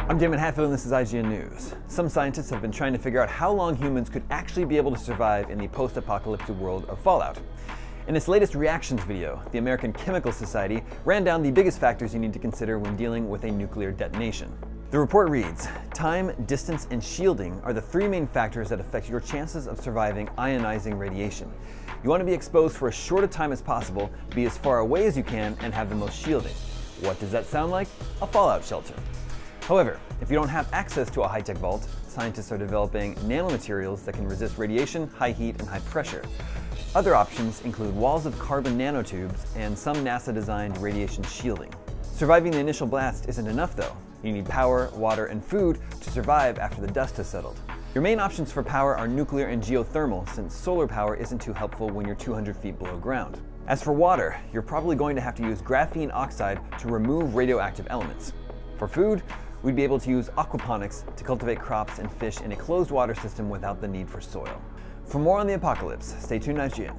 I'm Damon Hatfield and this is IGN News. Some scientists have been trying to figure out how long humans could actually be able to survive in the post-apocalyptic world of Fallout. In its latest reactions video, the American Chemical Society ran down the biggest factors you need to consider when dealing with a nuclear detonation. The report reads, time, distance, and shielding are the three main factors that affect your chances of surviving ionizing radiation. You want to be exposed for as short a time as possible, be as far away as you can, and have the most shielding. What does that sound like? A fallout shelter. However, if you don't have access to a high-tech vault, scientists are developing nanomaterials that can resist radiation, high heat, and high pressure. Other options include walls of carbon nanotubes and some NASA-designed radiation shielding. Surviving the initial blast isn't enough though. You need power, water, and food to survive after the dust has settled. Your main options for power are nuclear and geothermal, since solar power isn't too helpful when you're 200 feet below ground. As for water, you're probably going to have to use graphene oxide to remove radioactive elements. For food, we'd be able to use aquaponics to cultivate crops and fish in a closed water system without the need for soil. For more on the apocalypse, stay tuned to IGN.